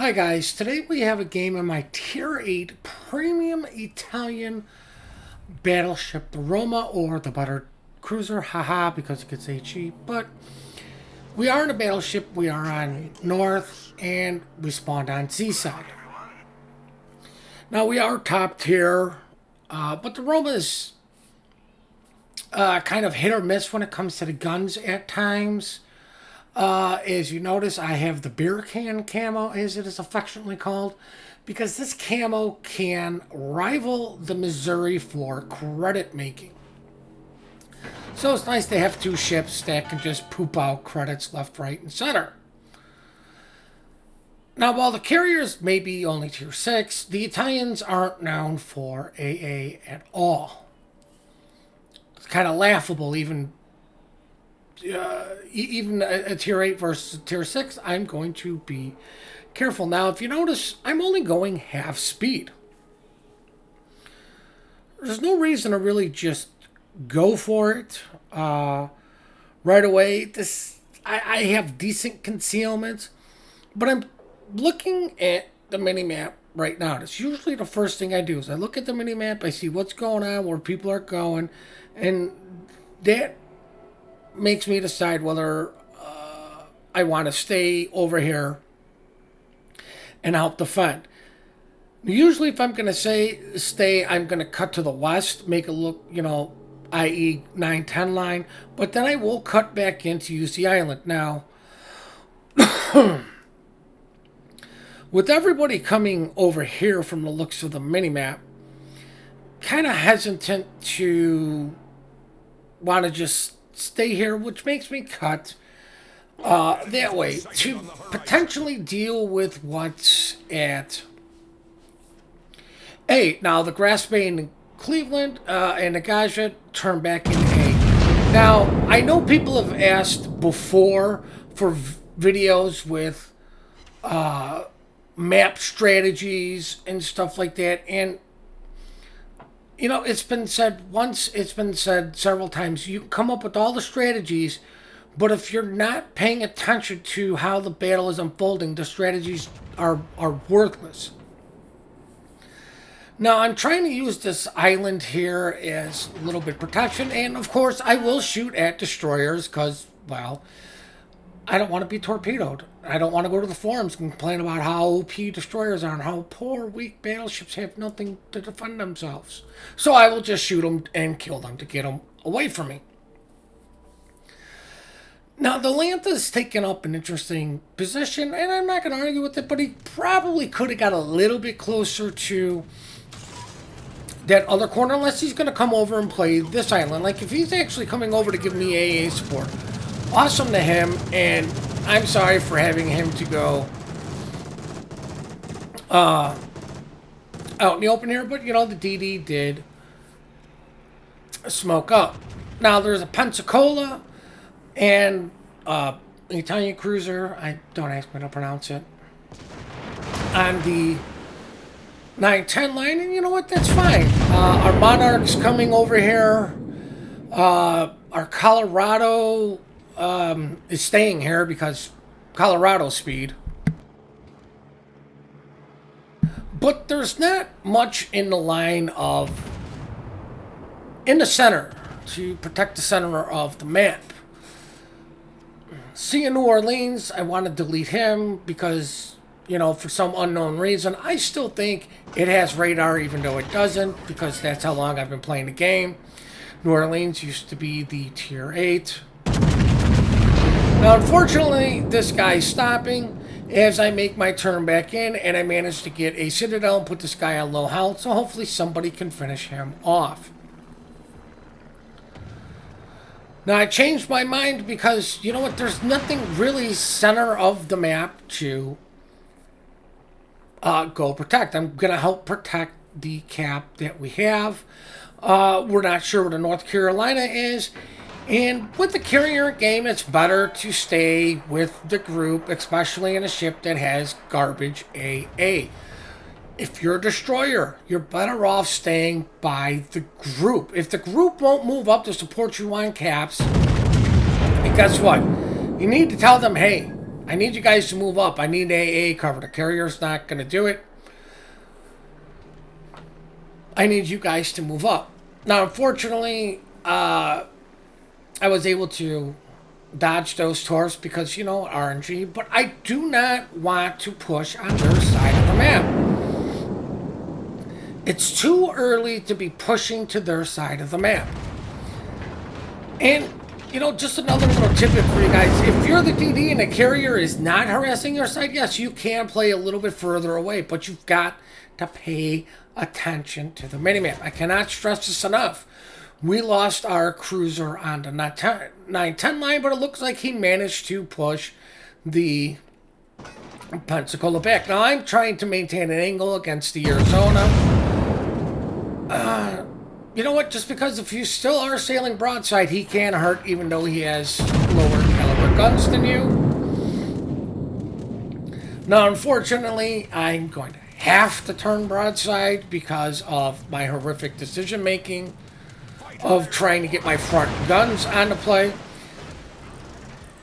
Hi guys, today we have a game in my Tier 8 Premium Italian battleship, the Roma, or the Butter Cruiser, haha, because it gets HE, but we are in a battleship, we are on North, and we spawned on Seaside. Now we are top tier, but the Roma is kind of hit or miss when it comes to the guns at times. As you notice, I have the beer can camo, as it is affectionately called, because this camo can rival the Missouri for credit making. So it's nice to have two ships that can just poop out credits left, right, and center. Now, while the carriers may be only tier 6, the Italians aren't known for AA at all. It's kind of laughable, even a tier 8 versus a tier 6, I'm going to be careful. Now, if you notice, I'm only going half speed. There's no reason to really just go for it right away. I have decent concealment, but I'm looking at the minimap right now. That's usually the first thing I do is I look at the minimap, I see what's going on, where people are going, and that makes me decide whether I want to stay over here and help defend. Usually if I'm going to stay, I'm going to cut to the west, make it look, i.e. 9-10 line, but then I will cut back in to use the island. Now, with everybody coming over here from the looks of the minimap, kind of hesitant to want to just stay here, which makes me cut that way to potentially deal with what's at 8. Now, the Grass Bay and Cleveland and the Gaja turn back into 8. Now, I know people have asked before for videos with map strategies and stuff like that, and it's been said once, it's been said several times, you can come up with all the strategies, but if you're not paying attention to how the battle is unfolding, the strategies are worthless. Now, I'm trying to use this island here as a little bit of protection, and of course, I will shoot at destroyers because, well, I don't want to be torpedoed. I don't want to go to the forums and complain about how OP destroyers are and how poor, weak battleships have nothing to defend themselves. So I will just shoot them and kill them to get them away from me. Now, the Lanta's taken up an interesting position, and I'm not going to argue with it, but he probably could have got a little bit closer to that other corner, unless he's going to come over and play this island. Like, if he's actually coming over to give me AA support, awesome to him, and I'm sorry for having him to go out in the open here, but, the DD did smoke up. Now, there's a Pensacola and an Italian cruiser, don't ask me to pronounce it, on the 9-10 line, and you know what, that's fine. Our Monarch's coming over here. Our Colorado is staying here because Colorado speed. But there's not much in the line in the center to protect the center of the map. Seeing New Orleans, I want to delete him because, for some unknown reason, I still think it has radar even though it doesn't, because that's how long I've been playing the game. New Orleans used to be the tier 8. Now, unfortunately, this guy's stopping as I make my turn back in, and I managed to get a Citadel and put this guy on low health, so hopefully somebody can finish him off. Now, I changed my mind because, you know what, there's nothing really center of the map to go protect. I'm going to help protect the cap that we have. We're not sure where the North Carolina is. And with the carrier game, it's better to stay with the group, especially in a ship that has garbage AA. If you're a destroyer, you're better off staying by the group. If the group won't move up to support you on caps, and guess what? You need to tell them, hey, I need you guys to move up. I need AA cover. The carrier's not going to do it. I need you guys to move up. Now, unfortunately, I was able to dodge those torps because, you know, RNG, but I do not want to push on their side of the map. It's too early to be pushing to their side of the map. And, you know, just another little tidbit for you guys. If you're the DD and the carrier is not harassing your side, yes, you can play a little bit further away, but you've got to pay attention to the minimap. I cannot stress this enough. We lost our cruiser on the 910 line, but it looks like he managed to push the Pensacola back. Now, I'm trying to maintain an angle against the Arizona. You know what? Just because if you still are sailing broadside, he can hurt even though he has lower caliber guns than you. Now, unfortunately, I'm going to have to turn broadside because of my horrific decision making of trying to get my front guns on the play.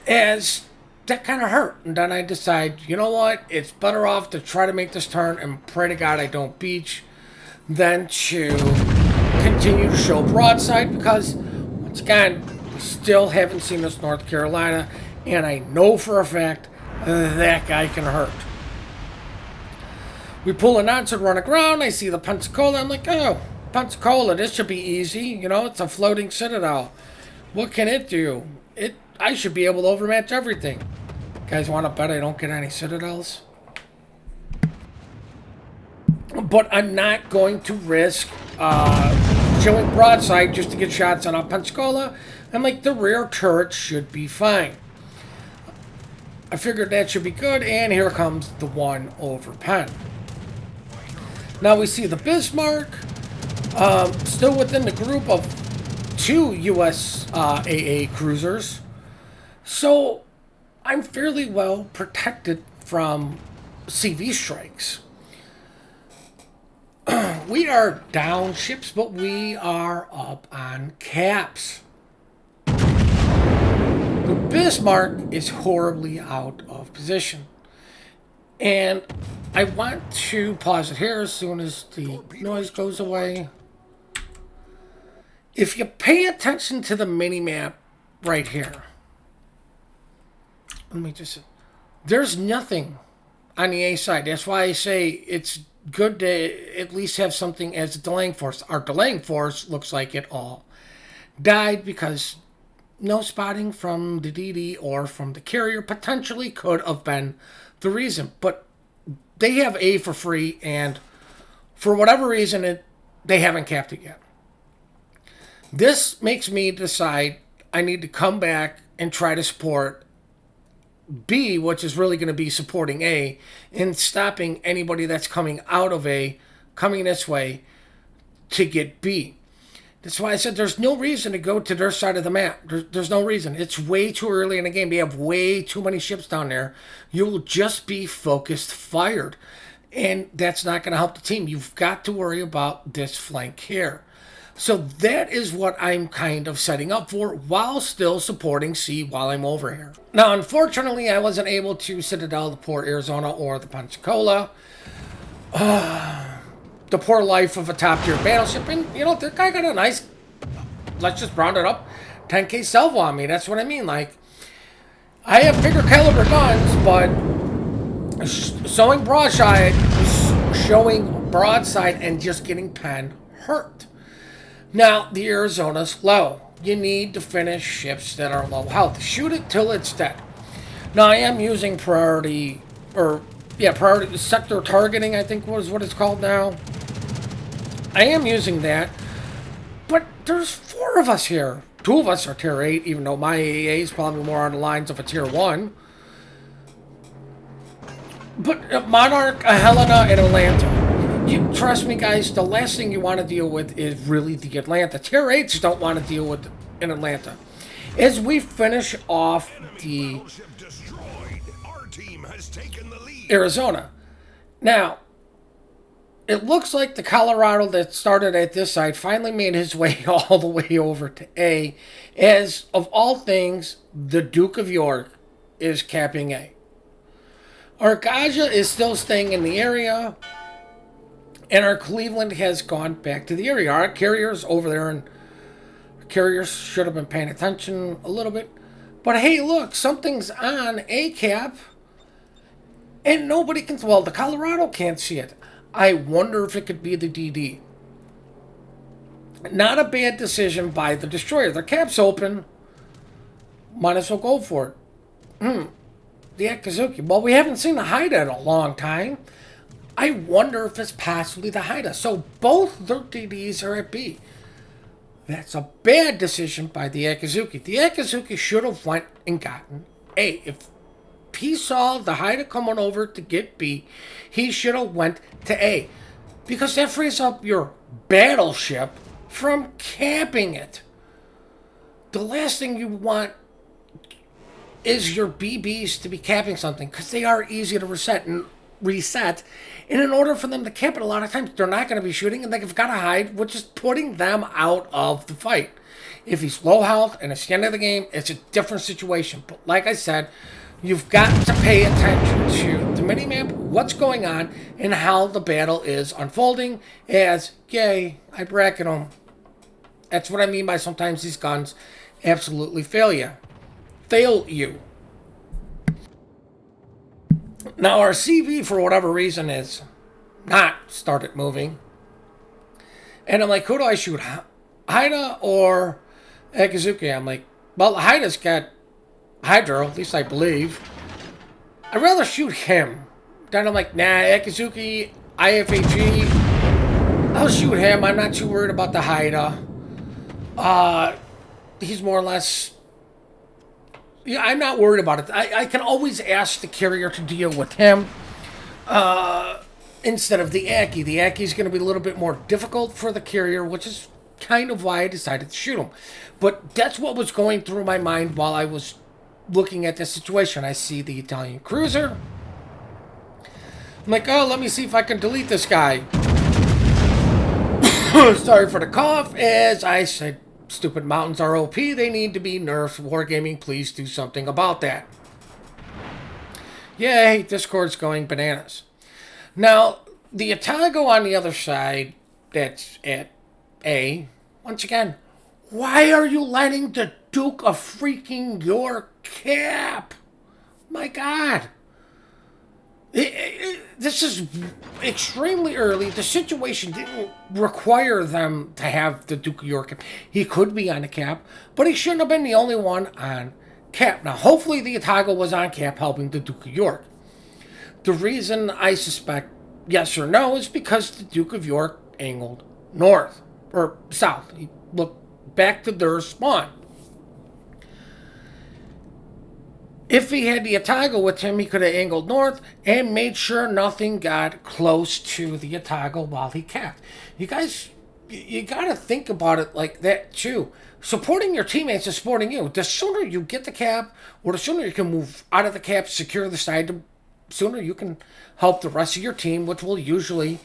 As that kind of hurt. And then I decide, you know what? It's better off to try to make this turn and pray to God I don't beach than to continue to show broadside because, once again, we still haven't seen this North Carolina, and I know for a fact that guy can hurt. We pull a nonce and run aground. I see the Pensacola. I'm like, oh, Pensacola, this should be easy. You know, it's a floating citadel. What can it do? I should be able to overmatch everything. You guys want to bet I don't get any citadels? But I'm not going to risk showing broadside just to get shots on a Pensacola. I'm like, the rear turret should be fine. I figured that should be good, and here comes the 1 over Penn. Now we see the Bismarck, still within the group of 2 U.S. AA cruisers. So I'm fairly well protected from CV strikes. We are down ships, but we are up on caps. The Bismarck is horribly out of position. And I want to pause it here as soon as the noise goes away. If you pay attention to the mini-map right here, there's nothing on the A side. That's why I say it's good to at least have something as a delaying force. Our delaying force looks like it all died because no spotting from the DD or from the carrier potentially could have been the reason. But they have A for free, and for whatever reason, they haven't capped it yet. This makes me decide I need to come back and try to support B, which is really going to be supporting A, and stopping anybody that's coming out of A, coming this way to get B. That's why I said there's no reason to go to their side of the map. There's no reason. It's way too early in the game. They have way too many ships down there. You will just be focused fired. And that's not going to help the team. You've got to worry about this flank here. So that is what I'm kind of setting up for while still supporting C while I'm over here. Now, unfortunately, I wasn't able to Citadel the Port Arizona or the Pensacola. The poor life of a top-tier battleship. And, you know, the guy got a nice, let's just round it up, 10K salvo on me. That's what I mean. Like, I have bigger caliber guns, but showing broadside and just getting Penn hurt. Now, the Arizona's low. You need to finish ships that are low health. Shoot it till it's dead. Now, I am using priority sector targeting, I think was what it's called now. I am using that. But there's 4 of us here. 2 of us are tier 8, even though my AA is probably more on the lines of a tier 1. But Monarch, Helena, and Atlanta. You trust me, guys, the last thing you want to deal with is really the Atlanta. Tier 8s don't want to deal with in Atlanta. As we finish off the Arizona. Now, it looks like the Colorado that started at this side finally made his way all the way over to A. As of all things, the Duke of York is capping A. Our Gaja is still staying in the area, and our Cleveland has gone back to the area. Our carrier's over there, and carriers should have been paying attention a little bit. But hey, look, something's on ACAP, and nobody can. Well, the Colorado can't see it. I wonder if it could be the DD. Not a bad decision by the destroyer. The cap's open. Might as well go for it. The Akizuki. Well, we haven't seen the Haida in a long time. I wonder if it's possibly the Haida. So both their DDs are at B. That's a bad decision by the Akizuki. The Akizuki should have went and gotten A. If he saw the Haida coming over to get B, he should have went to A. Because that frees up your battleship from camping it. The last thing you want is your BBs to be capping something, because they are easy to reset. And in order for them to camp it, a lot of times they're not going to be shooting, and they've got to hide, which is putting them out of the fight. If he's low health and it's the end of the game, it's a different situation. But like I said, you've got to pay attention to the minimap, what's going on, and how the battle is unfolding. As, yay, I bracket them. That's what I mean by sometimes these guns absolutely fail you. Now our CV, for whatever reason, is not started moving. And I'm like, who do I shoot? Haida or Akizuki? I'm like, well, Haida's got Hydro, at least I believe. I'd rather shoot him. Then I'm like, nah, Akizuki, IFAG. I'll shoot him. I'm not too worried about the Haida. He's more or less... Yeah, I'm not worried about it. I can always ask the carrier to deal with him instead of the Aki. The Aki is going to be a little bit more difficult for the carrier, which is kind of why I decided to shoot him. But that's what was going through my mind while I was looking at this situation. I see the Italian cruiser. I'm like, oh, let me see if I can delete this guy. Sorry for the cough. As I said, stupid mountains are OP. They need to be nerfed. Wargaming, please do something about that. Yay, Discord's going bananas. Now, the Atago on the other side, that's at A. Once again, why are you letting the Duke of freaking York cap? My God. This is extremely early. The situation didn't require them to have the Duke of York. He could be on the cap, but he shouldn't have been the only one on cap. Now, hopefully the Atago was on cap helping the Duke of York. The reason I suspect yes or no is because the Duke of York angled north or south. He looked back to their spawn. If he had the Atago with him, he could have angled north and made sure nothing got close to the Atago while he capped. You guys, you got to think about it like that too. Supporting your teammates is supporting you. The sooner you get the cap, or the sooner you can move out of the cap, secure the side, the sooner you can help the rest of your team, which will usually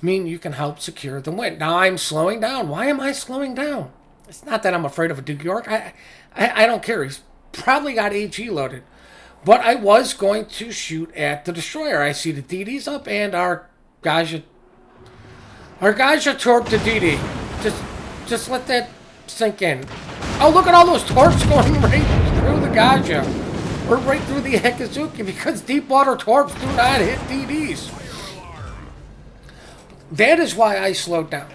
mean you can help secure the win. Now I'm slowing down. Why am I slowing down? It's not that I'm afraid of a Duke York. I don't care. He's probably got AG loaded. But I was going to shoot at the destroyer. I see the DD's up and our Gaja torped the DD. Just let that sink in. Oh, look at all those torps going right through the Gaja. Or right through the Akizuki, because deep water torps do not hit DDs. That is why I slowed down.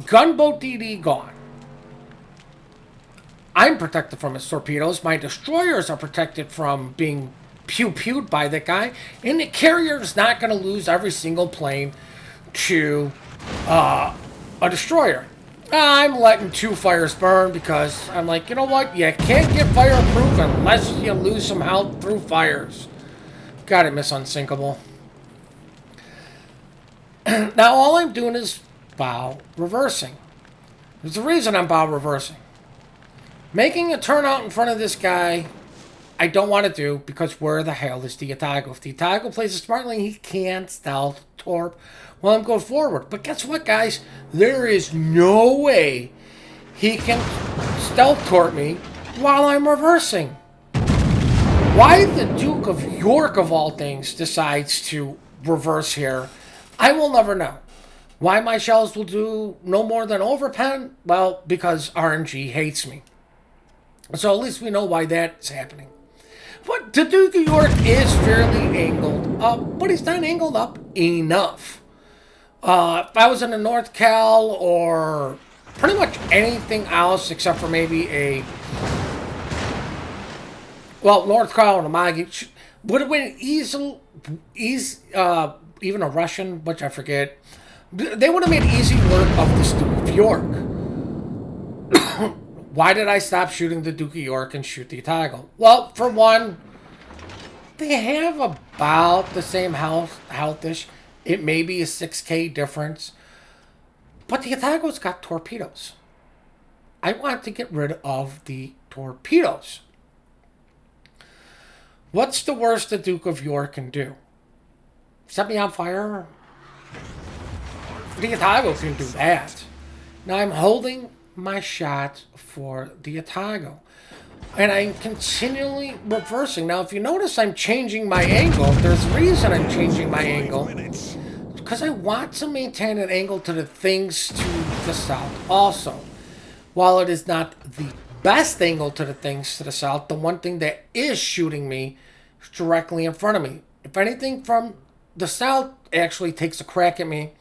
Gunboat DD gone. I'm protected from his torpedoes. My destroyers are protected from being pew-pewed by that guy. And the carrier is not going to lose every single plane to a destroyer. I'm letting 2 fires burn because I'm like, you know what? You can't get fireproof unless you lose some health through fires. Got it, Miss Unsinkable. Now all I'm doing is bow reversing. There's a reason I'm bow reversing. Making a turnout in front of this guy, I don't want to do, because where the hell is the Atago? If the Atago plays it smartly, he can't stealth torp while I'm going forward. But guess what, guys? There is no way he can stealth torp me while I'm reversing. Why the Duke of York, of all things, decides to reverse here, I will never know. Why my shells will do no more than overpen? Well, because RNG hates me. So at least we know why that's happening. But the Duke of York is fairly angled up, but he's not angled up enough. If I was in the North Cal or pretty much anything else except for maybe North Cal and a Magi would have been even a Russian, which I forget. They would have made easy work of the Duke of York. Why did I stop shooting the Duke of York and shoot the Otago? Well, for one, they have about the same health-ish. It may be a 6K difference. But the Otago's got torpedoes. I want to get rid of the torpedoes. What's the worst the Duke of York can do? Set me on fire? The Otago can do that. Now I'm holding my shot for the Otago. And I'm continually reversing. Now, if you notice I'm changing my angle, there's a reason I'm changing my angle. Because I want to maintain an angle to the things to the south also. While it is not the best angle to the things to the south, the one thing that is shooting me is directly in front of me. If anything from the south actually takes a crack at me,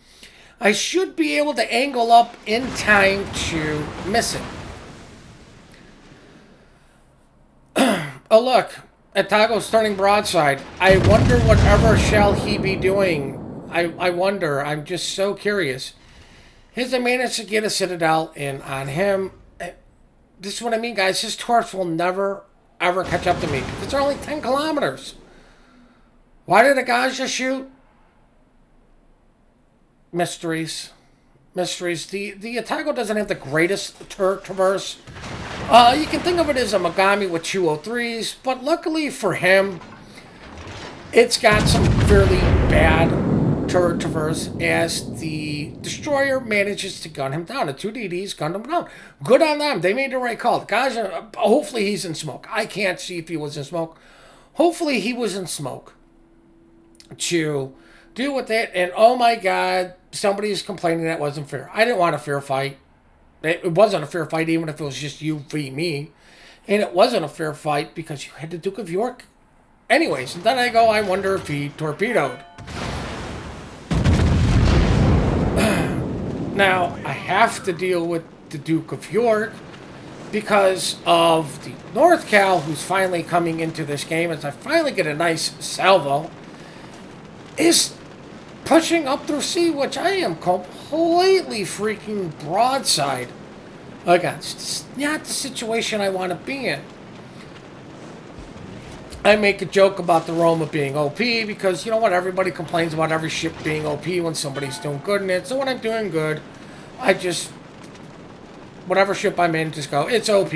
I should be able to angle up in time to miss it. Oh look, Otago's turning broadside. I wonder whatever shall he be doing. I wonder. I'm just so curious. Has I managed to get a Citadel in on him? This is what I mean, guys. His torps will never, ever catch up to me because they're only 10 kilometers. Why did the guys just shoot? Mysteries. Mysteries. The Otago doesn't have the greatest traverse. You can think of it as a Mogami with 203s, but luckily for him, it's got some fairly bad turret traverse as the destroyer manages to gun him down. The 2DDs gunned him down. Good on them. They made the right call. The guys are, hopefully he's in smoke. I can't see if he was in smoke. Hopefully he was in smoke to deal with it. And oh my God, somebody's complaining that wasn't fair. I didn't want a fair fight. It wasn't a fair fight even if it was just you v me. And it wasn't a fair fight because you had the Duke of York anyways. And then I wonder if he torpedoed. Now, I have to deal with the Duke of York because of the North Cal who's finally coming into this game as I finally get a nice salvo is pushing up through sea, which I am completely freaking broadside against. It's not the situation I want to be in. I make a joke about the Roma being OP because, you know what, everybody complains about every ship being OP when somebody's doing good in it. So when I'm doing good, I just, whatever ship I'm in, just go, it's OP.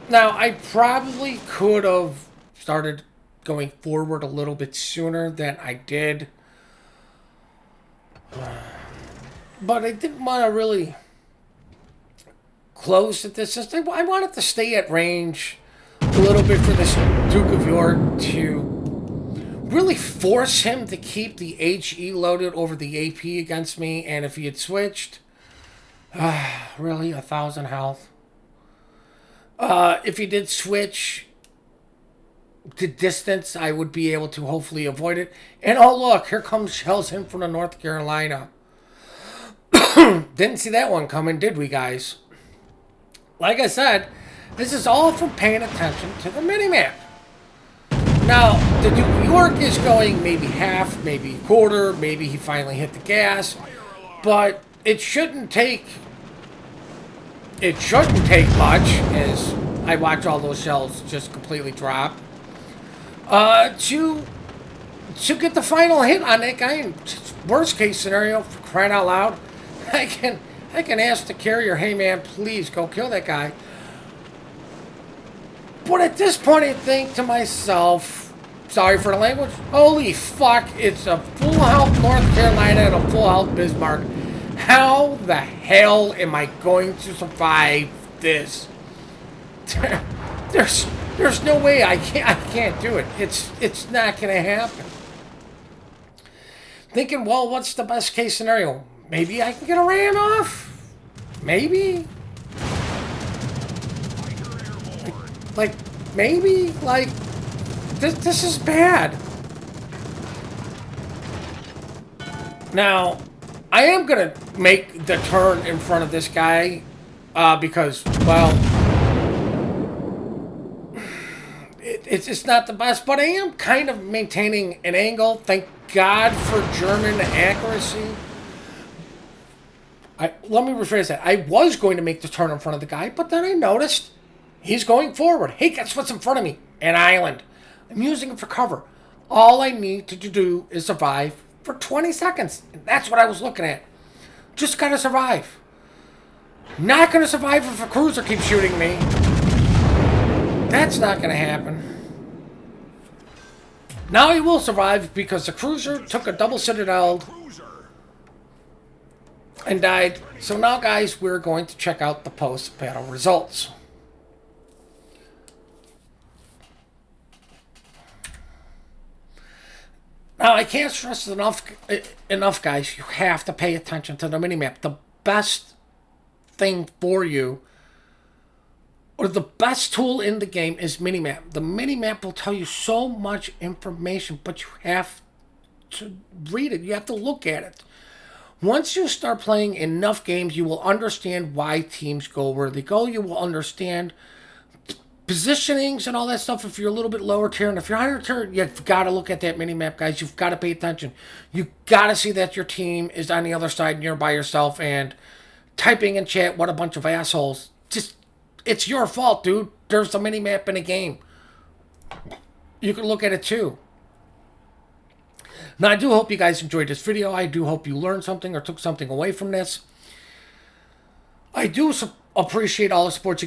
Now, I probably could have started going forward a little bit sooner than I did. But I didn't want to really close at this. I wanted to stay at range a little bit for this Duke of York to really force him to keep the HE loaded over the AP against me. And if he had switched, really, 1,000 health. If he did switch to distance, I would be able to hopefully avoid it. And oh look, here comes shells in from the North Carolina. Didn't see that one coming, did we, guys? Like I said, this is all from paying attention to the minimap. Now, the Duke of York is going maybe half, maybe a quarter, maybe he finally hit the gas, but it shouldn't take much, as I watch all those shells just completely drop, to get the final hit on that guy. Worst case scenario, for crying out loud, I can ask the carrier, hey man, please go kill that guy. But at this point, I think to myself, sorry for the language, holy fuck, it's a full health North Carolina and a full health Bismarck. how the hell am I going to survive this? There's no way I can't do it. It's not gonna happen. Thinking, well, what's the best case scenario? Maybe I can get a ram off? Maybe? Like maybe? Like, this is bad. Now, I am going to make the turn in front of this guy because, well, it's not the best, but I am kind of maintaining an angle. Thank God for German accuracy. Let me rephrase that. I was going to make the turn in front of the guy, but then I noticed he's going forward. Hey, guess what's in front of me? An island. I'm using it for cover. All I need to do is survive for 20 seconds. And that's what I was looking at. Just gotta survive. Not gonna survive if a cruiser keeps shooting me. That's not gonna happen. Now he will survive because the cruiser took a double citadel and died. So now, guys, we're going to check out the post-battle results. Now, I can't stress enough, guys. You have to pay attention to the minimap. The best thing for you, or the best tool in the game, is minimap. The minimap will tell you so much information, but you have to read it. You have to look at it. Once you start playing enough games, you will understand why teams go where they go. You will understand positionings and all that stuff if you're a little bit lower tier. And if you're higher tier, you've got to look at that mini-map, guys. You've got to pay attention. You've got to see that your team is on the other side and you're by yourself, and typing in chat, what a bunch of assholes. Just, it's your fault, dude. There's a mini-map in a game. You can look at it too. Now, I do hope you guys enjoyed this video. I do hope you learned something or took something away from this. I do appreciate all the support you guys